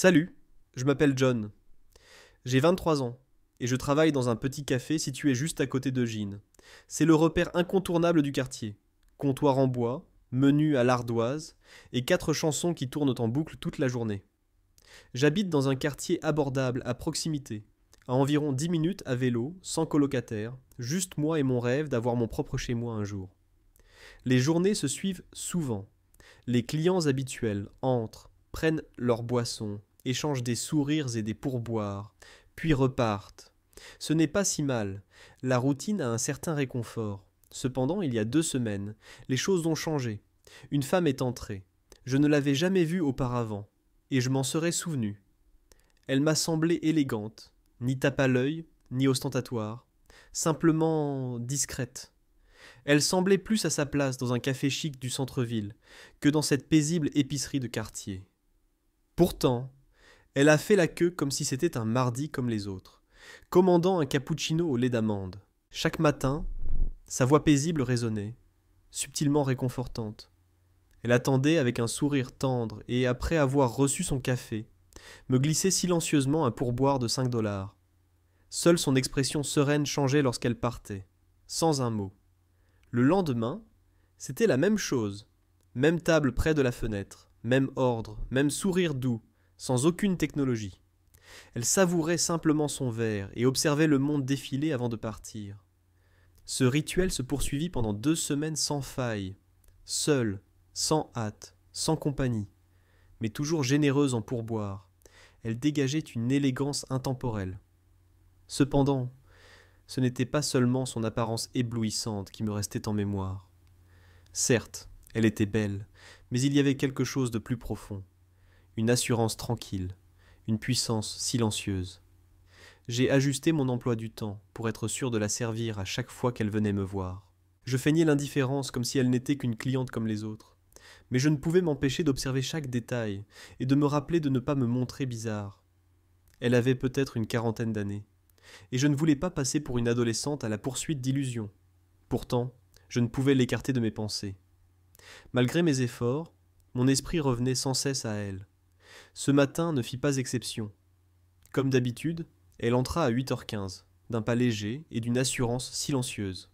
Salut, je m'appelle John. J'ai 23 ans et je travaille dans un petit café situé juste à côté de Gine. C'est le repère incontournable du quartier. Comptoir en bois, menu à l'ardoise et 4 chansons qui tournent en boucle toute la journée. J'habite dans un quartier abordable à proximité, à environ 10 minutes à vélo, sans colocataire, juste moi et mon rêve d'avoir mon propre chez moi un jour. Les journées se suivent souvent. Les clients habituels entrent, prennent leur boisson, échangent des sourires et des pourboires, puis repartent. Ce n'est pas si mal. La routine a un certain réconfort. Cependant, il y a 2 semaines, les choses ont changé. Une femme est entrée. Je ne l'avais jamais vue auparavant, et je m'en serais souvenu. Elle m'a semblé élégante, ni tape à l'œil, ni ostentatoire, simplement discrète. Elle semblait plus à sa place dans un café chic du centre-ville que dans cette paisible épicerie de quartier. Pourtant, elle a fait la queue comme si c'était un mardi comme les autres, commandant un cappuccino au lait d'amande. Chaque matin, sa voix paisible résonnait, subtilement réconfortante. Elle attendait avec un sourire tendre et, après avoir reçu son café, me glissait silencieusement un pourboire de 5 $. Seule son expression sereine changeait lorsqu'elle partait, sans un mot. Le lendemain, c'était la même chose. Même table près de la fenêtre, même ordre, même sourire doux, sans aucune technologie. Elle savourait simplement son verre et observait le monde défiler avant de partir. Ce rituel se poursuivit pendant 2 semaines sans faille, seule, sans hâte, sans compagnie, mais toujours généreuse en pourboire. Elle dégageait une élégance intemporelle. Cependant, ce n'était pas seulement son apparence éblouissante qui me restait en mémoire. Certes, elle était belle, mais il y avait quelque chose de plus profond. Une assurance tranquille, une puissance silencieuse. J'ai ajusté mon emploi du temps pour être sûr de la servir à chaque fois qu'elle venait me voir. Je feignais l'indifférence comme si elle n'était qu'une cliente comme les autres. Mais je ne pouvais m'empêcher d'observer chaque détail et de me rappeler de ne pas me montrer bizarre. Elle avait peut-être une 40aine d'années. Et je ne voulais pas passer pour une adolescente à la poursuite d'illusions. Pourtant, je ne pouvais l'écarter de mes pensées. Malgré mes efforts, mon esprit revenait sans cesse à elle. Ce matin ne fit pas exception. Comme d'habitude, elle entra à 8h15, d'un pas léger et d'une assurance silencieuse.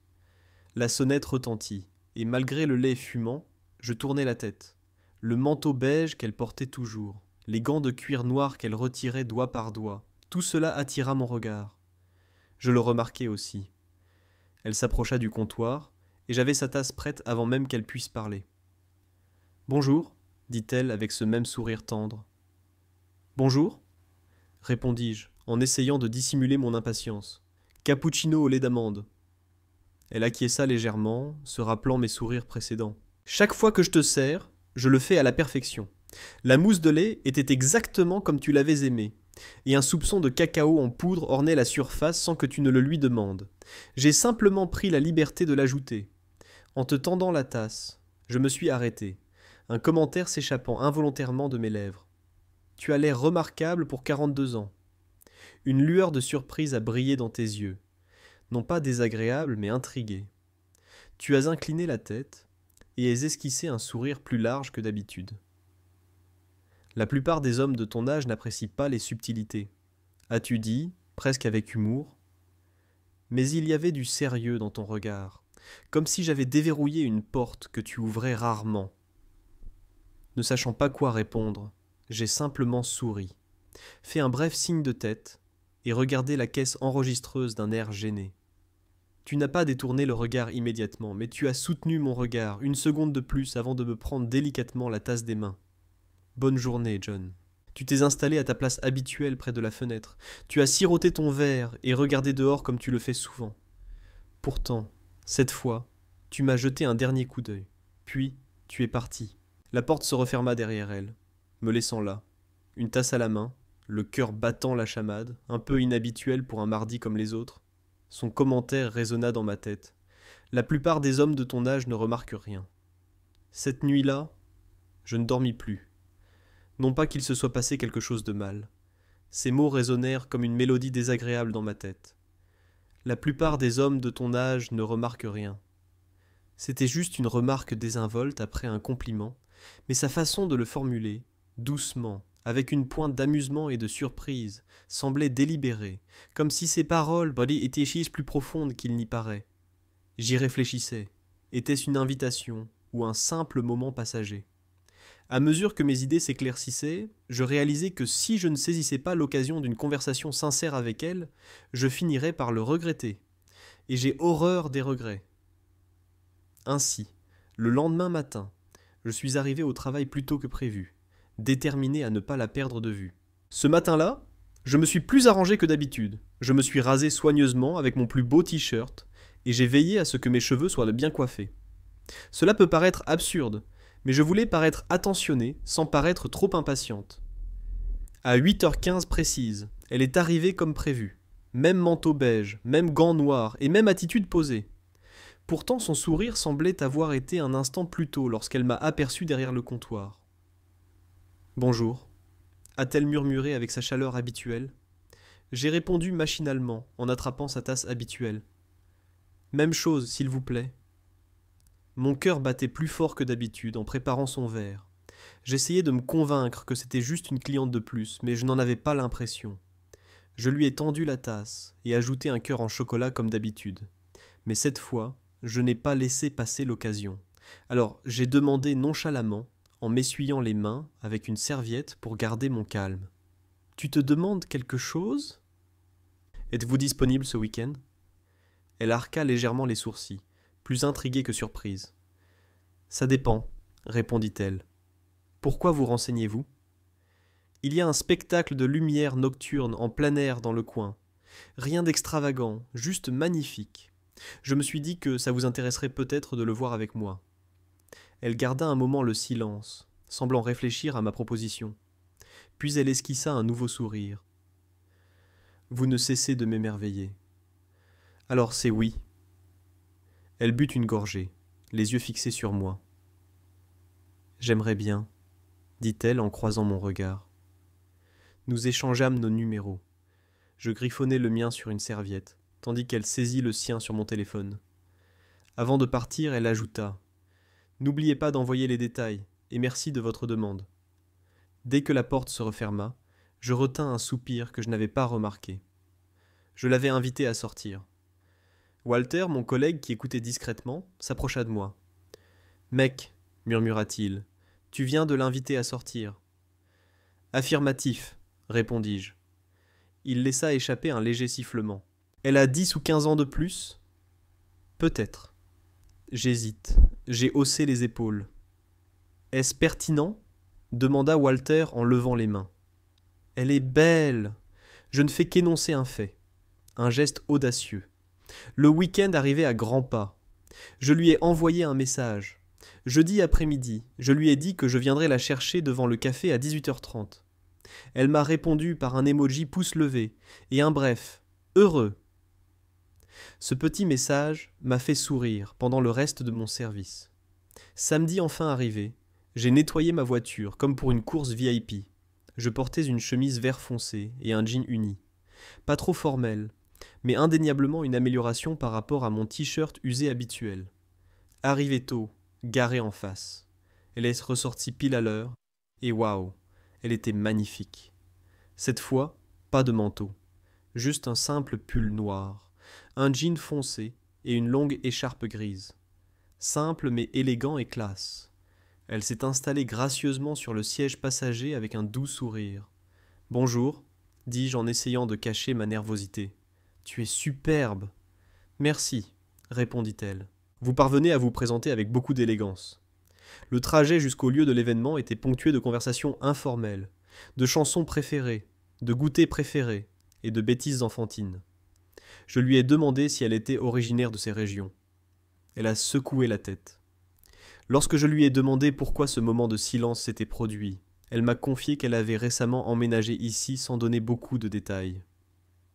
La sonnette retentit, et malgré le lait fumant, je tournai la tête. Le manteau beige qu'elle portait toujours, les gants de cuir noir qu'elle retirait doigt par doigt, tout cela attira mon regard. Je le remarquai aussi. Elle s'approcha du comptoir, et j'avais sa tasse prête avant même qu'elle puisse parler. « Bonjour, dit-elle avec ce même sourire tendre. « Bonjour, répondis-je, en essayant de dissimuler mon impatience. Cappuccino au lait d'amande. Elle acquiesça légèrement, se rappelant mes sourires précédents. Chaque fois que je te sers, je le fais à la perfection. La mousse de lait était exactement comme tu l'avais aimée, et un soupçon de cacao en poudre ornait la surface sans que tu ne le lui demandes. J'ai simplement pris la liberté de l'ajouter. En te tendant la tasse, je me suis arrêté, un commentaire s'échappant involontairement de mes lèvres. Tu as l'air remarquable pour 42 ans. Une lueur de surprise a brillé dans tes yeux, non pas désagréable mais intrigué. Tu as incliné la tête et as esquissé un sourire plus large que d'habitude. La plupart des hommes de ton âge n'apprécient pas les subtilités. As-tu dit, presque avec humour. Mais il y avait du sérieux dans ton regard, comme si j'avais déverrouillé une porte que tu ouvrais rarement. Ne sachant pas quoi répondre, j'ai simplement souri, fait un bref signe de tête et regardé la caisse enregistreuse d'un air gêné. Tu n'as pas détourné le regard immédiatement, mais tu as soutenu mon regard 1 seconde de plus avant de me prendre délicatement la tasse des mains. Bonne journée, John. Tu t'es installé à ta place habituelle près de la fenêtre. Tu as siroté ton verre et regardé dehors comme tu le fais souvent. Pourtant, cette fois, tu m'as jeté un dernier coup d'œil. Puis, tu es parti. La porte se referma derrière elle, me laissant là, une tasse à la main, le cœur battant la chamade, un peu inhabituel pour un mardi comme les autres. Son commentaire résonna dans ma tête. La plupart des hommes de ton âge ne remarquent rien. Cette nuit-là, je ne dormis plus. Non pas qu'il se soit passé quelque chose de mal. Ces mots résonnèrent comme une mélodie désagréable dans ma tête. La plupart des hommes de ton âge ne remarquent rien. C'était juste une remarque désinvolte après un compliment, mais sa façon de le formuler, doucement, avec une pointe d'amusement et de surprise, semblait délibérée, comme si ses paroles étaient plus profondes qu'il n'y paraît. J'y réfléchissais. Était-ce une invitation ou un simple moment passager? À mesure que mes idées s'éclaircissaient, je réalisais que si je ne saisissais pas l'occasion d'une conversation sincère avec elle, je finirais par le regretter. Et j'ai horreur des regrets. Ainsi, le lendemain matin, je suis arrivé au travail plus tôt que prévu, déterminé à ne pas la perdre de vue. Ce matin-là, je me suis plus arrangé que d'habitude. Je me suis rasé soigneusement avec mon plus beau t-shirt et j'ai veillé à ce que mes cheveux soient bien coiffés. Cela peut paraître absurde, mais je voulais paraître attentionnée sans paraître trop impatiente. À 8h15 précise, elle est arrivée comme prévu. Même manteau beige, même gants noirs et même attitude posée. Pourtant son sourire semblait avoir été un instant plus tôt lorsqu'elle m'a aperçu derrière le comptoir. « Bonjour », a-t-elle murmuré avec sa chaleur habituelle. J'ai répondu machinalement en attrapant sa tasse habituelle. « Même chose, s'il vous plaît. » Mon cœur battait plus fort que d'habitude en préparant son verre. J'essayais de me convaincre que c'était juste une cliente de plus, mais je n'en avais pas l'impression. Je lui ai tendu la tasse et ajouté un cœur en chocolat comme d'habitude. Mais cette fois, je n'ai pas laissé passer l'occasion. Alors j'ai demandé nonchalamment, en m'essuyant les mains avec une serviette pour garder mon calme. « Tu te demandes quelque chose ? Êtes-vous disponible ce week-end » Elle arqua légèrement les sourcils, plus intriguée que surprise. « Ça dépend, » répondit-elle. « Pourquoi vous renseignez-vous ? Il y a un spectacle de lumière nocturne en plein air dans le coin. Rien d'extravagant, juste magnifique. Je me suis dit que ça vous intéresserait peut-être de le voir avec moi. » Elle garda un moment le silence, semblant réfléchir à ma proposition. Puis elle esquissa un nouveau sourire. « Vous ne cessez de m'émerveiller. »« Alors c'est oui. » Elle but une gorgée, les yeux fixés sur moi. « J'aimerais bien, » dit-elle en croisant mon regard. Nous échangeâmes nos numéros. Je griffonnai le mien sur une serviette, tandis qu'elle saisit le sien sur mon téléphone. Avant de partir, elle ajouta « N'oubliez pas d'envoyer les détails, et merci de votre demande. » Dès que la porte se referma, je retins un soupir que je n'avais pas remarqué. Je l'avais invitée à sortir. Walter, mon collègue qui écoutait discrètement, s'approcha de moi. « Mec, » murmura-t-il, « tu viens de l'inviter à sortir. »« Affirmatif, » répondis-je. Il laissa échapper un léger sifflement. « Elle a 10 ou 15 ans de plus ? » « Peut-être. » J'hésite. J'ai haussé les épaules. « Est-ce pertinent ? » demanda Walter en levant les mains. « Elle est belle !» Je ne fais qu'énoncer un fait. Un geste audacieux. Le week-end arrivait à grands pas. Je lui ai envoyé un message. Jeudi après-midi, je lui ai dit que je viendrais la chercher devant le café à 18h30. Elle m'a répondu par un emoji pouce levé et un bref « heureux ». Ce petit message m'a fait sourire pendant le reste de mon service. Samedi enfin arrivé, j'ai nettoyé ma voiture comme pour une course VIP. Je portais une chemise vert foncé et un jean uni. Pas trop formel, mais indéniablement une amélioration par rapport à mon t-shirt usé habituel. Arrivé tôt, garé en face. Elle est ressortie pile à l'heure, et waouh, elle était magnifique. Cette fois, pas de manteau, juste un simple pull noir, un jean foncé et une longue écharpe grise. Simple mais élégant et classe. Elle s'est installée gracieusement sur le siège passager avec un doux sourire. « Bonjour », dis-je en essayant de cacher ma nervosité. « Tu es superbe !»« Merci », répondit-elle. « Vous parvenez à vous présenter avec beaucoup d'élégance. » Le trajet jusqu'au lieu de l'événement était ponctué de conversations informelles, de chansons préférées, de goûters préférés et de bêtises enfantines. Je lui ai demandé si elle était originaire de ces régions. Elle a secoué la tête. Lorsque je lui ai demandé pourquoi ce moment de silence s'était produit, elle m'a confié qu'elle avait récemment emménagé ici sans donner beaucoup de détails.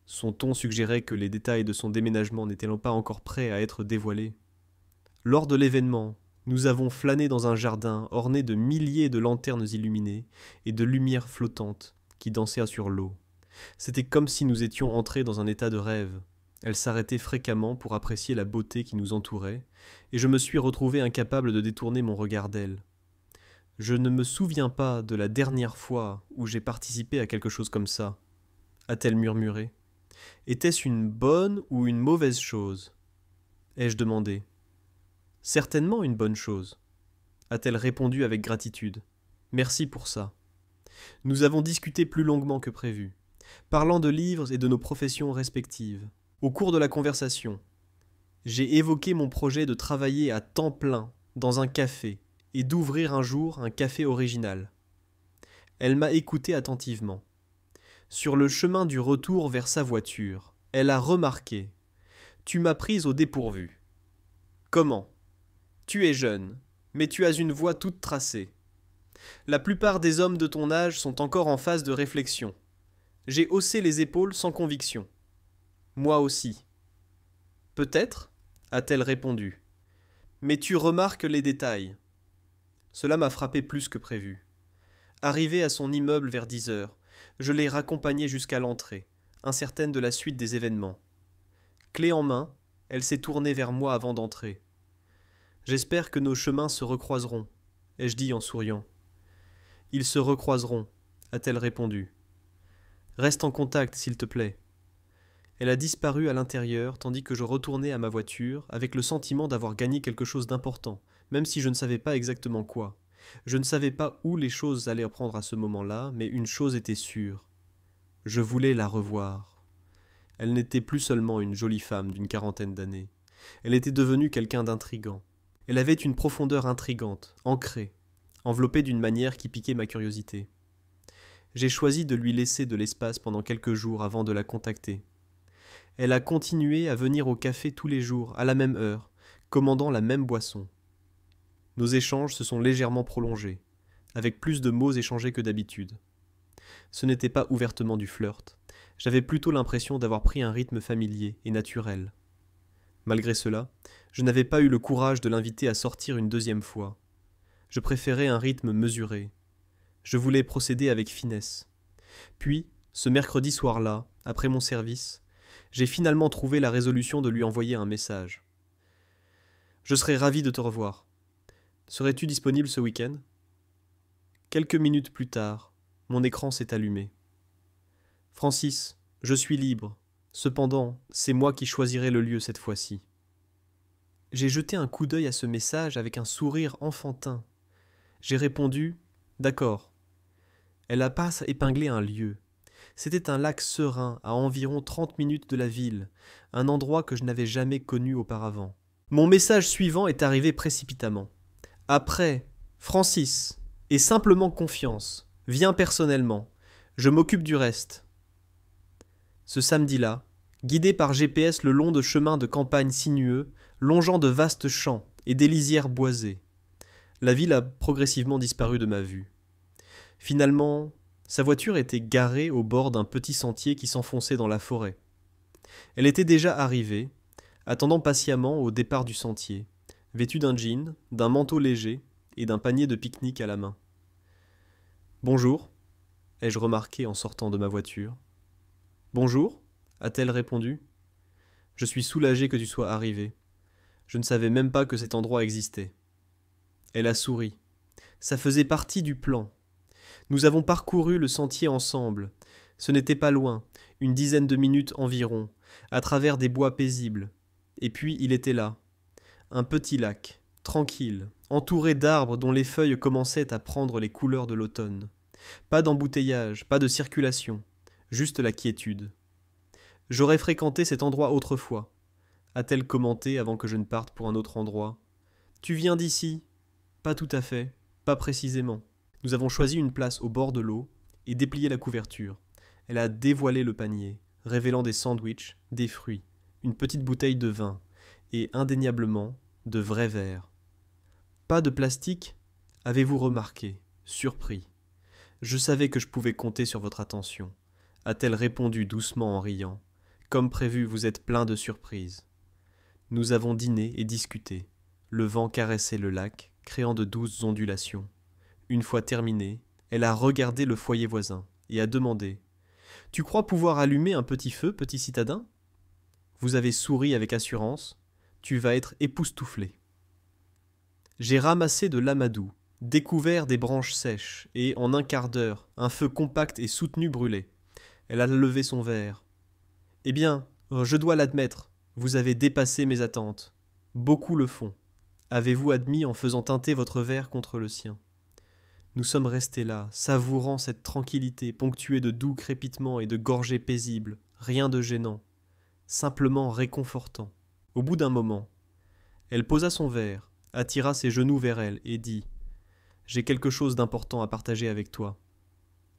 Son ton suggérait que les détails de son déménagement n'étaient pas encore prêts à être dévoilés. Lors de l'événement, nous avons flâné dans un jardin orné de milliers de lanternes illuminées et de lumières flottantes qui dansaient sur l'eau. C'était comme si nous étions entrés dans un état de rêve. Elle s'arrêtait fréquemment pour apprécier la beauté qui nous entourait, et je me suis retrouvé incapable de détourner mon regard d'elle. Je ne me souviens pas de la dernière fois où j'ai participé à quelque chose comme ça, a-t-elle murmuré. Était-ce une bonne ou une mauvaise chose? Ai-je demandé. Certainement une bonne chose, a-t-elle répondu avec gratitude. Merci pour ça. Nous avons discuté plus longuement que prévu, parlant de livres et de nos professions respectives. Au cours de la conversation, j'ai évoqué mon projet de travailler à temps plein dans un café et d'ouvrir un jour un café original. Elle m'a écouté attentivement. Sur le chemin du retour vers sa voiture, elle a remarqué. Tu m'as prise au dépourvu. Comment? Tu es jeune, mais tu as une voie toute tracée. La plupart des hommes de ton âge sont encore en phase de réflexion. J'ai haussé les épaules sans conviction. Moi aussi. Peut-être, a-t-elle répondu. Mais tu remarques les détails. Cela m'a frappé plus que prévu. Arrivée à son immeuble vers 10 heures, je l'ai raccompagnée jusqu'à l'entrée, incertaine de la suite des événements. Clé en main, elle s'est tournée vers moi avant d'entrer. J'espère que nos chemins se recroiseront, ai-je dit en souriant. Ils se recroiseront, a-t-elle répondu. Reste en contact, s'il te plaît. Elle a disparu à l'intérieur tandis que je retournais à ma voiture avec le sentiment d'avoir gagné quelque chose d'important, même si je ne savais pas exactement quoi. Je ne savais pas où les choses allaient prendre à ce moment-là, mais une chose était sûre. Je voulais la revoir. Elle n'était plus seulement une jolie femme d'une quarantaine d'années. Elle était devenue quelqu'un d'intrigant. Elle avait une profondeur intrigante, ancrée, enveloppée d'une manière qui piquait ma curiosité. J'ai choisi de lui laisser de l'espace pendant quelques jours avant de la contacter. Elle a continué à venir au café tous les jours, à la même heure, commandant la même boisson. Nos échanges se sont légèrement prolongés, avec plus de mots échangés que d'habitude. Ce n'était pas ouvertement du flirt, j'avais plutôt l'impression d'avoir pris un rythme familier et naturel. Malgré cela, je n'avais pas eu le courage de l'inviter à sortir une deuxième fois. Je préférais un rythme mesuré. Je voulais procéder avec finesse. Puis, ce mercredi soir-là, après mon service, j'ai finalement trouvé la résolution de lui envoyer un message. Je serais ravi de te revoir. Serais-tu disponible ce week-end? Quelques minutes plus tard, mon écran s'est allumé. Francis, je suis libre. Cependant, c'est moi qui choisirai le lieu cette fois-ci. J'ai jeté un coup d'œil à ce message avec un sourire enfantin. J'ai répondu « D'accord ». Elle n'a pas épinglé un lieu. C'était un lac serein à environ 30 minutes de la ville, un endroit que je n'avais jamais connu auparavant. Mon message suivant est arrivé précipitamment. Après, Francis, et simplement confiance, viens personnellement, je m'occupe du reste. Ce samedi-là, guidé par GPS le long de chemins de campagne sinueux, longeant de vastes champs et des lisières boisées, la ville a progressivement disparu de ma vue. Finalement, sa voiture était garée au bord d'un petit sentier qui s'enfonçait dans la forêt. Elle était déjà arrivée, attendant patiemment au départ du sentier, vêtue d'un jean, d'un manteau léger et d'un panier de pique-nique à la main. « Bonjour », ai-je remarqué en sortant de ma voiture. « Bonjour », a-t-elle répondu. « Je suis soulagé que tu sois arrivé. Je ne savais même pas que cet endroit existait. » Elle a souri. Ça faisait partie du plan. Nous avons parcouru le sentier ensemble. Ce n'était pas loin, une dizaine de minutes environ, à travers des bois paisibles. Et puis il était là. Un petit lac, tranquille, entouré d'arbres dont les feuilles commençaient à prendre les couleurs de l'automne. Pas d'embouteillage, pas de circulation, juste la quiétude. « J'aurais fréquenté cet endroit autrefois », a-t-elle commenté avant que je ne parte pour un autre endroit. « Tu viens d'ici ?»« Pas tout à fait, pas précisément. » Nous avons choisi une place au bord de l'eau et déplié la couverture. Elle a dévoilé le panier, révélant des sandwichs, des fruits, une petite bouteille de vin et, indéniablement, de vrais verres. Pas de plastique? Avez-vous remarqué? Surpris. Je savais que je pouvais compter sur votre attention, a-t-elle répondu doucement en riant. Comme prévu, vous êtes plein de surprises. Nous avons dîné et discuté. Le vent caressait le lac, créant de douces ondulations. Une fois terminée, elle a regardé le foyer voisin et a demandé « Tu crois pouvoir allumer un petit feu, petit citadin ?» Vous avez souri avec assurance. Tu vas être époustouflé. J'ai ramassé de l'amadou découvert des branches sèches, et en un quart d'heure, un feu compact et soutenu brûlait. Elle a levé son verre. « Eh bien, je dois l'admettre, vous avez dépassé mes attentes. Beaucoup le font. Avez-vous admis en faisant teinter votre verre contre le sien ? » Nous sommes restés là, savourant cette tranquillité ponctuée de doux crépitements et de gorgées paisibles, rien de gênant, simplement réconfortant. Au bout d'un moment, elle posa son verre, attira ses genoux vers elle et dit « J'ai quelque chose d'important à partager avec toi. »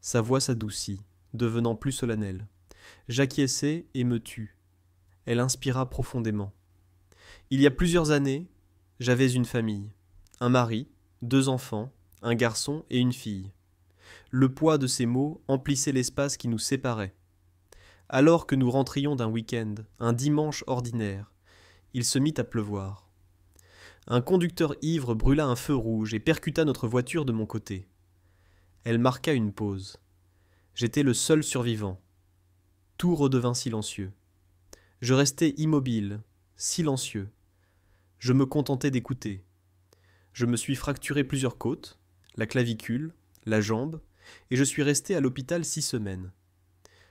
Sa voix s'adoucit, devenant plus solennelle. J'acquiesçai et me tus. Elle inspira profondément. Il y a plusieurs années, j'avais une famille, un mari, 2 enfants, un garçon et une fille. Le poids de ces mots emplissait l'espace qui nous séparait. Alors que nous rentrions d'un week-end, un dimanche ordinaire, il se mit à pleuvoir. Un conducteur ivre brûla un feu rouge et percuta notre voiture de mon côté. Elle marqua une pause. J'étais le seul survivant. Tout redevint silencieux. Je restai immobile, silencieux. Je me contentais d'écouter. Je me suis fracturé plusieurs côtes, la clavicule, la jambe, et je suis resté à l'hôpital 6 semaines.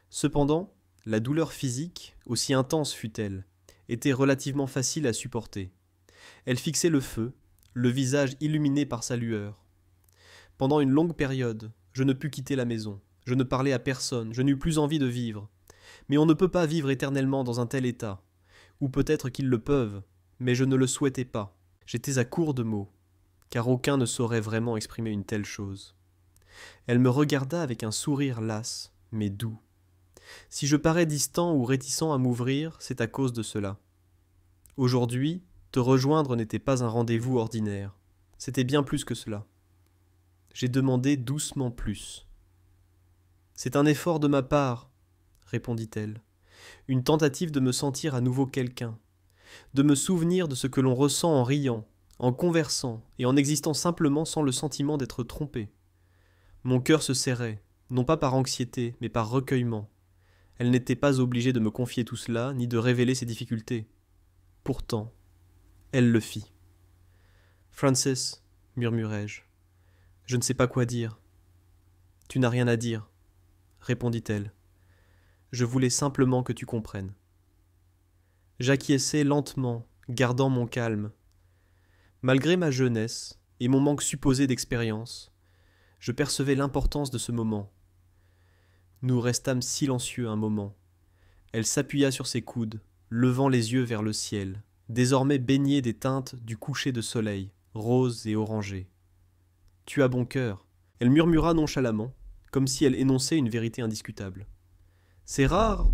Cependant, la douleur physique, aussi intense fut-elle, était relativement facile à supporter. Elle fixait le feu, le visage illuminé par sa lueur. Pendant une longue période, je ne pus quitter la maison, je ne parlais à personne, je n'eus plus envie de vivre. Mais on ne peut pas vivre éternellement dans un tel état. Ou peut-être qu'ils le peuvent, mais je ne le souhaitais pas. J'étais à court de mots, car aucun ne saurait vraiment exprimer une telle chose. Elle me regarda avec un sourire las, mais doux. Si je parais distant ou réticent à m'ouvrir, c'est à cause de cela. Aujourd'hui, te rejoindre n'était pas un rendez-vous ordinaire. C'était bien plus que cela. J'ai demandé doucement plus. C'est un effort de ma part, répondit-elle. Une tentative de me sentir à nouveau quelqu'un, de me souvenir de ce que l'on ressent en riant, en conversant et en existant simplement sans le sentiment d'être trompé. Mon cœur se serrait, non pas par anxiété, mais par recueillement. Elle n'était pas obligée de me confier tout cela, ni de révéler ses difficultés. Pourtant, elle le fit. « Frances, murmurai-je, je ne sais pas quoi dire. »« Tu n'as rien à dire, » répondit-elle. « Je voulais simplement que tu comprennes. » J'acquiesçai lentement, gardant mon calme. Malgré ma jeunesse et mon manque supposé d'expérience, je percevais l'importance de ce moment. Nous restâmes silencieux un moment. Elle s'appuya sur ses coudes, levant les yeux vers le ciel, désormais baigné des teintes du coucher de soleil, rose et orangé. « Tu as bon cœur. » Elle murmura nonchalamment, comme si elle énonçait une vérité indiscutable. « C'est rare !»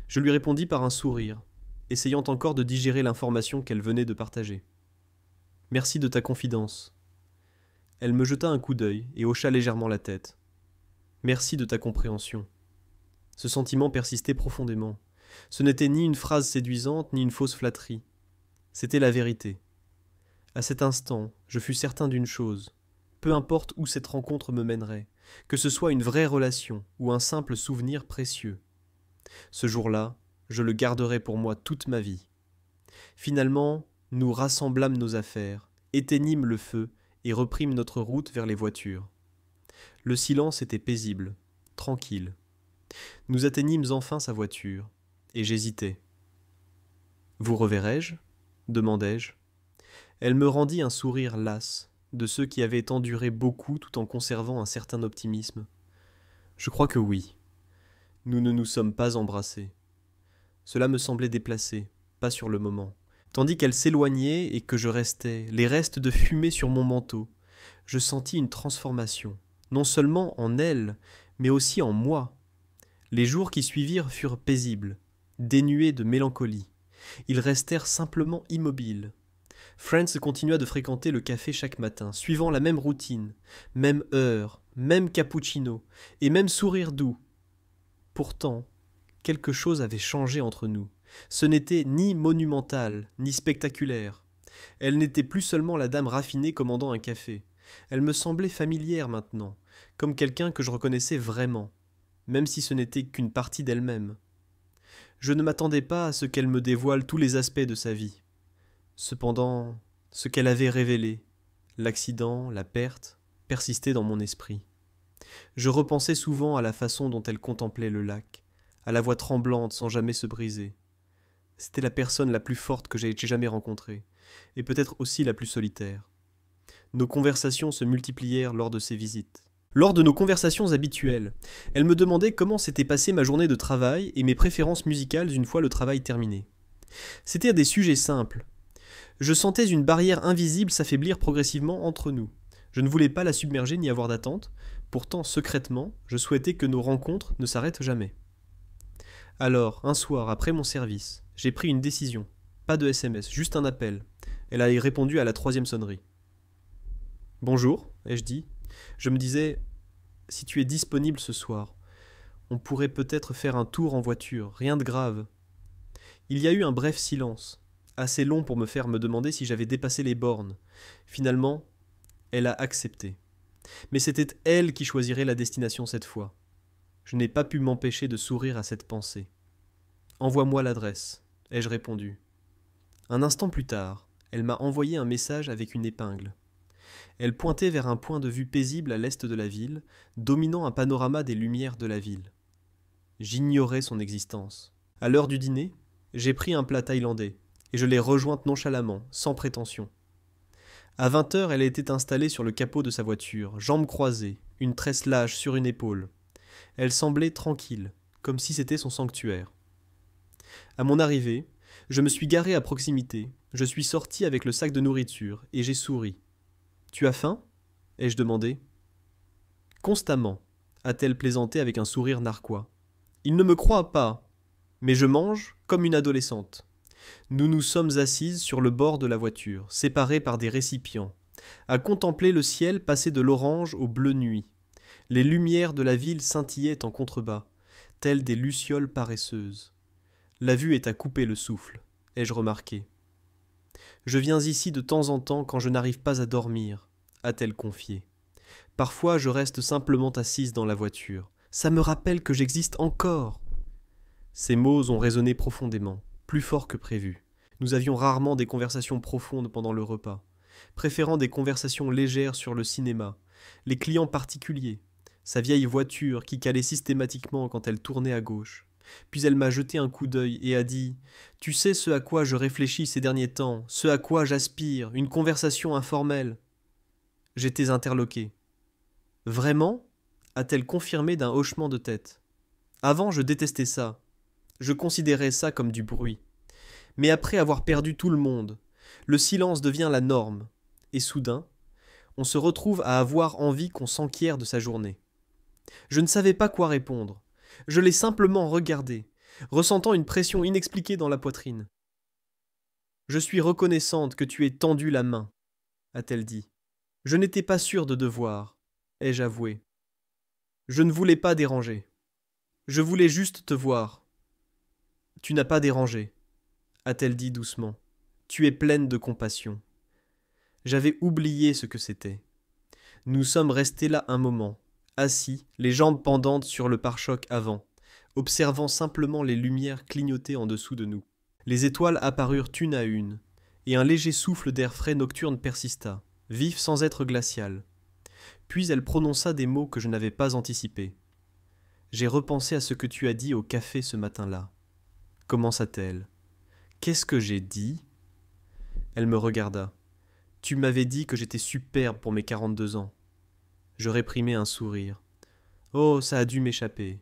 Je lui répondis par un sourire, essayant encore de digérer l'information qu'elle venait de partager. « Merci de ta confidence. » Elle me jeta un coup d'œil et hocha légèrement la tête. « Merci de ta compréhension. » Ce sentiment persistait profondément. Ce n'était ni une phrase séduisante, ni une fausse flatterie. C'était la vérité. À cet instant, je fus certain d'une chose. Peu importe où cette rencontre me mènerait, que ce soit une vraie relation ou un simple souvenir précieux. Ce jour-là, je le garderai pour moi toute ma vie. Finalement, nous rassemblâmes nos affaires, éteignîmes le feu et reprîmes notre route vers les voitures. Le silence était paisible, tranquille. Nous atteignîmes enfin sa voiture, et j'hésitais. « Vous reverrai-je » demandai-je. Elle me rendit un sourire las, de ceux qui avaient enduré beaucoup tout en conservant un certain optimisme. Je crois que oui. Nous ne nous sommes pas embrassés. Cela me semblait déplacé, pas sur le moment. Tandis qu'elle s'éloignait et que je restais, les restes de fumée sur mon manteau, je sentis une transformation, non seulement en elle, mais aussi en moi. Les jours qui suivirent furent paisibles, dénués de mélancolie. Ils restèrent simplement immobiles. Frances continua de fréquenter le café chaque matin, suivant la même routine, même heure, même cappuccino, et même sourire doux. Pourtant, quelque chose avait changé entre nous. Ce n'était ni monumental, ni spectaculaire. Elle n'était plus seulement la dame raffinée commandant un café. Elle me semblait familière maintenant, comme quelqu'un que je reconnaissais vraiment, même si ce n'était qu'une partie d'elle-même. Je ne m'attendais pas à ce qu'elle me dévoile tous les aspects de sa vie. Cependant, ce qu'elle avait révélé, l'accident, la perte, persistaient dans mon esprit. Je repensais souvent à la façon dont elle contemplait le lac, à la voix tremblante sans jamais se briser. C'était la personne la plus forte que j'ai jamais rencontrée, et peut-être aussi la plus solitaire. Nos conversations se multiplièrent lors de ces visites. Lors de nos conversations habituelles, elle me demandait comment s'était passée ma journée de travail et mes préférences musicales une fois le travail terminé. C'était à des sujets simples. Je sentais une barrière invisible s'affaiblir progressivement entre nous. Je ne voulais pas la submerger ni avoir d'attente, pourtant secrètement, je souhaitais que nos rencontres ne s'arrêtent jamais. Alors, un soir, après mon service, j'ai pris une décision. Pas de SMS, juste un appel. Elle a répondu à la 3e sonnerie. Bonjour, ai-je dit. Je me disais, si tu es disponible ce soir, on pourrait peut-être faire un tour en voiture, rien de grave. Il y a eu un bref silence, assez long pour me faire me demander si j'avais dépassé les bornes. Finalement, elle a accepté. Mais c'était elle qui choisirait la destination cette fois. Je n'ai pas pu m'empêcher de sourire à cette pensée. Envoie-moi l'adresse, ai-je répondu. Un instant plus tard, elle m'a envoyé un message avec une épingle. Elle pointait vers un point de vue paisible à l'est de la ville, dominant un panorama des lumières de la ville. J'ignorais son existence. À l'heure du dîner, j'ai pris un plat thaïlandais, et je l'ai rejointe nonchalamment, sans prétention. À 20h, elle était installée sur le capot de sa voiture, jambes croisées, une tresse lâche sur une épaule. Elle semblait tranquille, comme si c'était son sanctuaire. À mon arrivée, je me suis garé à proximité, je suis sorti avec le sac de nourriture, et j'ai souri. « Tu as faim » ai-je demandé. « Constamment » a-t-elle plaisanté avec un sourire narquois. « Il ne me croit pas, mais je mange comme une adolescente. » Nous nous sommes assises sur le bord de la voiture, séparées par des récipients, à contempler le ciel passer de l'orange au bleu nuit. Les lumières de la ville scintillaient en contrebas, telles des lucioles paresseuses. La vue est à couper le souffle, ai-je remarqué. Je viens ici de temps en temps quand je n'arrive pas à dormir, a-t-elle confié. Parfois je reste simplement assise dans la voiture. Ça me rappelle que j'existe encore. Ces mots ont résonné profondément, plus fort que prévu. Nous avions rarement des conversations profondes pendant le repas, préférant des conversations légères sur le cinéma, les clients particuliers, sa vieille voiture qui calait systématiquement quand elle tournait à gauche. Puis elle m'a jeté un coup d'œil et a dit « Tu sais ce à quoi je réfléchis ces derniers temps, ce à quoi j'aspire, une conversation informelle. » J'étais interloqué. « Vraiment » a-t-elle confirmé d'un hochement de tête. Avant, je détestais ça. Je considérais ça comme du bruit. Mais après avoir perdu tout le monde, le silence devient la norme. Et soudain, on se retrouve à avoir envie qu'on s'enquiert de sa journée. Je ne savais pas quoi répondre. Je l'ai simplement regardé, ressentant une pression inexpliquée dans la poitrine. « Je suis reconnaissante que tu aies tendu la main, » a-t-elle dit. « Je n'étais pas sûre de devoir, ai-je avoué. Je ne voulais pas déranger. Je voulais juste te voir. » « Tu n'as pas dérangé, » a-t-elle dit doucement. « Tu es pleine de compassion. » J'avais oublié ce que c'était. Nous sommes restés là un moment, assis, les jambes pendantes sur le pare-choc avant, observant simplement les lumières clignoter en dessous de nous. Les étoiles apparurent une à une, et un léger souffle d'air frais nocturne persista, vif sans être glacial. Puis elle prononça des mots que je n'avais pas anticipés. « J'ai repensé à ce que tu as dit au café ce matin-là. » Commença-t-elle. « Qu'est-ce que j'ai dit ?» Elle me regarda. « Tu m'avais dit que j'étais superbe pour mes 42 ans. » Je réprimai un sourire. « Oh, ça a dû m'échapper. »«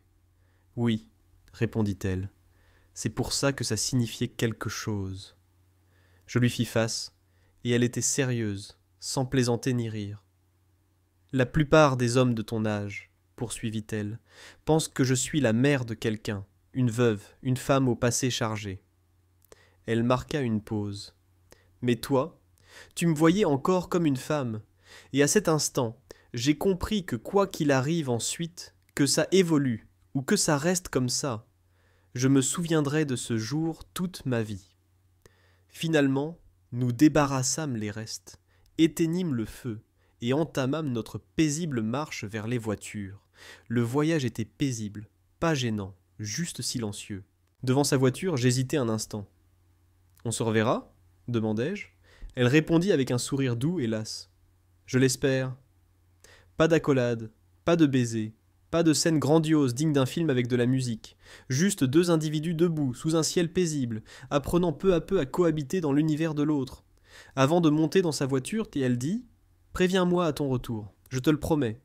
Oui, » répondit-elle. « C'est pour ça que ça signifiait quelque chose. » Je lui fis face, et elle était sérieuse, sans plaisanter ni rire. « La plupart des hommes de ton âge, poursuivit-elle, pensent que je suis la mère de quelqu'un, une veuve, une femme au passé chargé. » Elle marqua une pause. « Mais toi, tu me voyais encore comme une femme, et à cet instant, j'ai compris que quoi qu'il arrive ensuite, que ça évolue, ou que ça reste comme ça, je me souviendrai de ce jour toute ma vie. Finalement, nous débarrassâmes les restes, éteignîmes le feu, et entamâmes notre paisible marche vers les voitures. Le voyage était paisible, pas gênant, juste silencieux. Devant sa voiture, j'hésitai un instant. « On se reverra » demandai-je. Elle répondit avec un sourire doux et las. Je l'espère. Pas d'accolade, pas de baiser, pas de scène grandiose digne d'un film avec de la musique. Juste deux individus debout, sous un ciel paisible, apprenant peu à peu à cohabiter dans l'univers de l'autre. Avant de monter dans sa voiture, elle dit « Préviens-moi à ton retour, je te le promets. »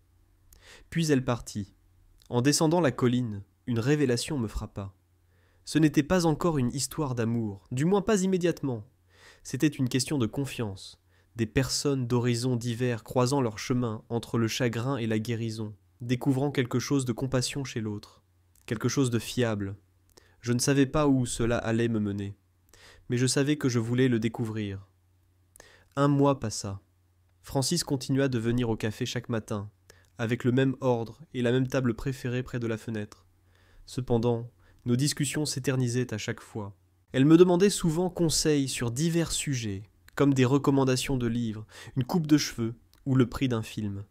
Puis elle partit. En descendant la colline, une révélation me frappa. Ce n'était pas encore une histoire d'amour, du moins pas immédiatement. C'était une question de confiance, des personnes d'horizons divers croisant leur chemin entre le chagrin et la guérison, découvrant quelque chose de compassion chez l'autre, quelque chose de fiable. Je ne savais pas où cela allait me mener, mais je savais que je voulais le découvrir. Un mois passa. Francis continua de venir au café chaque matin, avec le même ordre et la même table préférée près de la fenêtre. Cependant, nos discussions s'éternisaient à chaque fois. Elle me demandait souvent conseil sur divers sujets, comme des recommandations de livres, une coupe de cheveux ou le prix d'un film.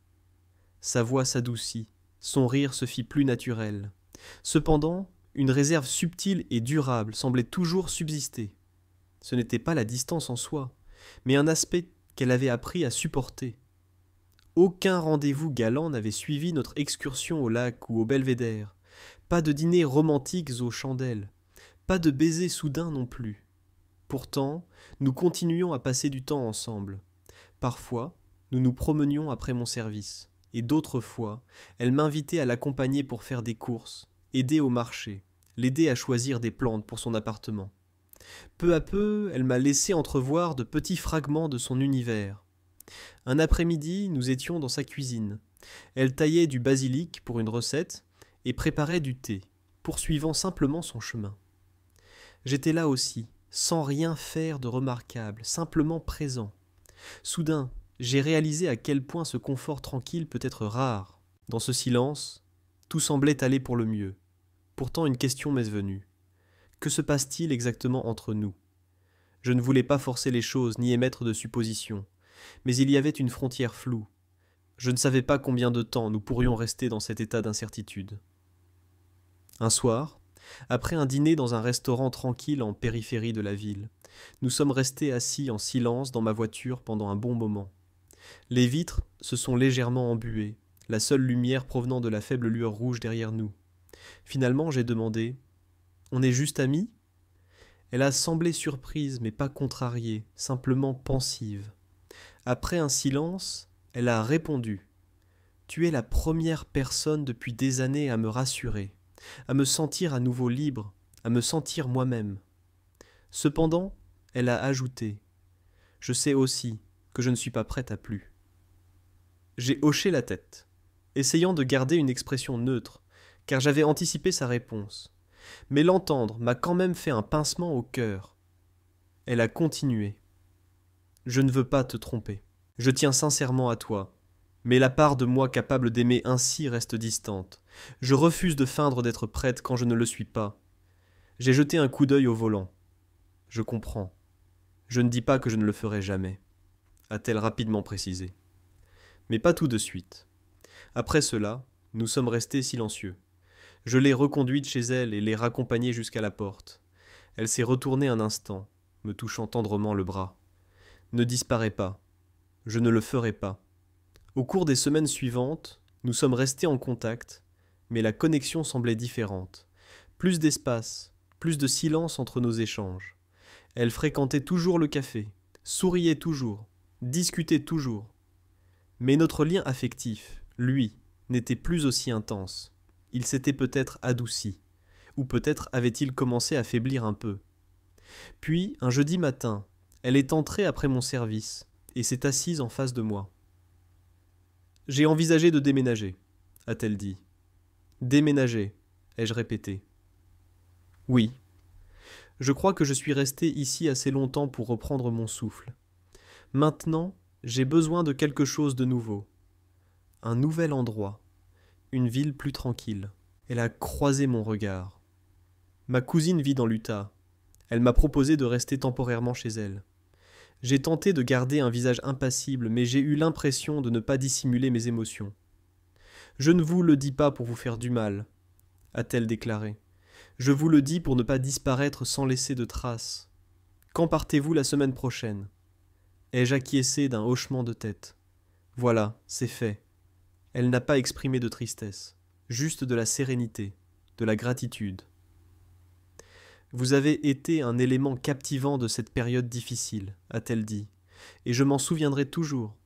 Sa voix s'adoucit, son rire se fit plus naturel. Cependant, une réserve subtile et durable semblait toujours subsister. Ce n'était pas la distance en soi, mais un aspect qu'elle avait appris à supporter. Aucun rendez-vous galant n'avait suivi notre excursion au lac ou au belvédère. Pas de dîners romantiques aux chandelles. Pas de baisers soudains non plus. Pourtant, nous continuions à passer du temps ensemble. Parfois, nous nous promenions après mon service. Et d'autres fois, elle m'invitait à l'accompagner pour faire des courses, aider au marché, l'aider à choisir des plantes pour son appartement. Peu à peu, elle m'a laissé entrevoir de petits fragments de son univers. Un après-midi, nous étions dans sa cuisine. Elle taillait du basilic pour une recette et préparait du thé, poursuivant simplement son chemin. J'étais là aussi, sans rien faire de remarquable, simplement présent. Soudain, j'ai réalisé à quel point ce confort tranquille peut être rare. Dans ce silence, tout semblait aller pour le mieux. Pourtant, une question m'est venue. Que se passe-t-il exactement entre nous ? Je ne voulais pas forcer les choses ni émettre de suppositions, mais il y avait une frontière floue. Je ne savais pas combien de temps nous pourrions rester dans cet état d'incertitude. Un soir, après un dîner dans un restaurant tranquille en périphérie de la ville, nous sommes restés assis en silence dans ma voiture pendant un bon moment. Les vitres se sont légèrement embuées, la seule lumière provenant de la faible lueur rouge derrière nous. Finalement, j'ai demandé « On est juste amis ?» Elle a semblé surprise, mais pas contrariée, simplement pensive. Après un silence, elle a répondu « Tu es la première personne depuis des années à me rassurer, à me sentir à nouveau libre, à me sentir moi-même. » Cependant, elle a ajouté « Je sais aussi que je ne suis pas prête à plus. » J'ai hoché la tête, essayant de garder une expression neutre, car j'avais anticipé sa réponse. Mais l'entendre m'a quand même fait un pincement au cœur. Elle a continué. « Je ne veux pas te tromper. Je tiens sincèrement à toi. Mais la part de moi capable d'aimer ainsi reste distante. Je refuse de feindre d'être prête quand je ne le suis pas. J'ai jeté un coup d'œil au volant. Je comprends. Je ne dis pas que je ne le ferai jamais, a-t-elle rapidement précisé. Mais pas tout de suite. Après cela, nous sommes restés silencieux. Je l'ai reconduite chez elle et l'ai raccompagnée jusqu'à la porte. Elle s'est retournée un instant, me touchant tendrement le bras. « Ne disparais pas. Je ne le ferai pas. » Au cours des semaines suivantes, nous sommes restés en contact, mais la connexion semblait différente. Plus d'espace, plus de silence entre nos échanges. Elle fréquentait toujours le café, souriait toujours, discutait toujours. Mais notre lien affectif, lui, n'était plus aussi intense. Il s'était peut-être adouci, ou peut-être avait-il commencé à faiblir un peu. Puis, un jeudi matin, elle est entrée après mon service et s'est assise en face de moi. « J'ai envisagé de déménager, » a-t-elle dit. « Déménager, ai-je répété. « Oui. Je crois que je suis resté ici assez longtemps pour reprendre mon souffle. Maintenant, j'ai besoin de quelque chose de nouveau. Un nouvel endroit. Une ville plus tranquille. » Elle a croisé mon regard. Ma cousine vit dans l'Utah. Elle m'a proposé de rester temporairement chez elle. J'ai tenté de garder un visage impassible, mais j'ai eu l'impression de ne pas dissimuler mes émotions. « Je ne vous le dis pas pour vous faire du mal, » a-t-elle déclaré. « Je vous le dis pour ne pas disparaître sans laisser de traces. Quand partez-vous la semaine prochaine ?» Ai-je acquiescé d'un hochement de tête. « Voilà, c'est fait. Elle n'a pas exprimé de tristesse, juste de la sérénité, de la gratitude. Vous avez été un élément captivant de cette période difficile, a-t-elle dit, et je m'en souviendrai toujours.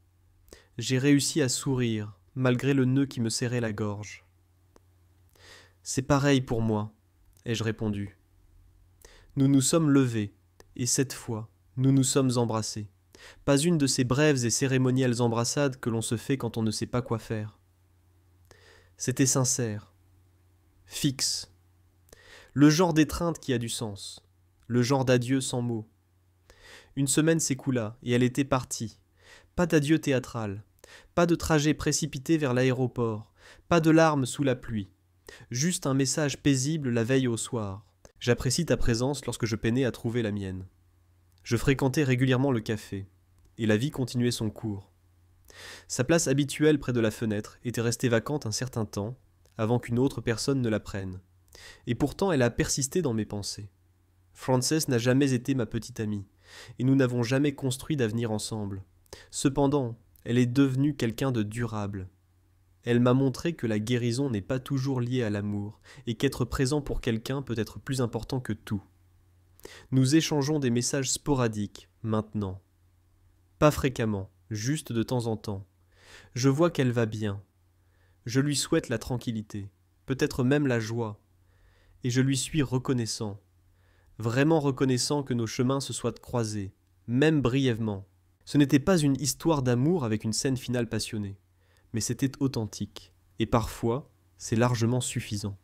J'ai réussi à sourire, malgré le nœud qui me serrait la gorge. C'est pareil pour moi, ai-je répondu. Nous nous sommes levés, et cette fois, nous nous sommes embrassés. Pas une de ces brèves et cérémonielles embrassades que l'on se fait quand on ne sait pas quoi faire. C'était sincère, fixe, le genre d'étreinte qui a du sens, le genre d'adieu sans mots. Une semaine s'écoula, et elle était partie. Pas d'adieu théâtral, pas de trajet précipité vers l'aéroport, pas de larmes sous la pluie, juste un message paisible la veille au soir. J'apprécie ta présence lorsque je peinais à trouver la mienne. Je fréquentais régulièrement le café, et la vie continuait son cours. Sa place habituelle près de la fenêtre était restée vacante un certain temps, avant qu'une autre personne ne la prenne. Et pourtant elle a persisté dans mes pensées. Frances n'a jamais été ma petite amie, et nous n'avons jamais construit d'avenir ensemble. Cependant, elle est devenue quelqu'un de durable. Elle m'a montré que la guérison n'est pas toujours liée à l'amour, et qu'être présent pour quelqu'un peut être plus important que tout. Nous échangeons des messages sporadiques, maintenant. Pas fréquemment, juste de temps en temps. Je vois qu'elle va bien. Je lui souhaite la tranquillité, peut-être même la joie. Et je lui suis reconnaissant. Vraiment reconnaissant que nos chemins se soient croisés, même brièvement. Ce n'était pas une histoire d'amour avec une scène finale passionnée, mais c'était authentique. Et parfois, c'est largement suffisant.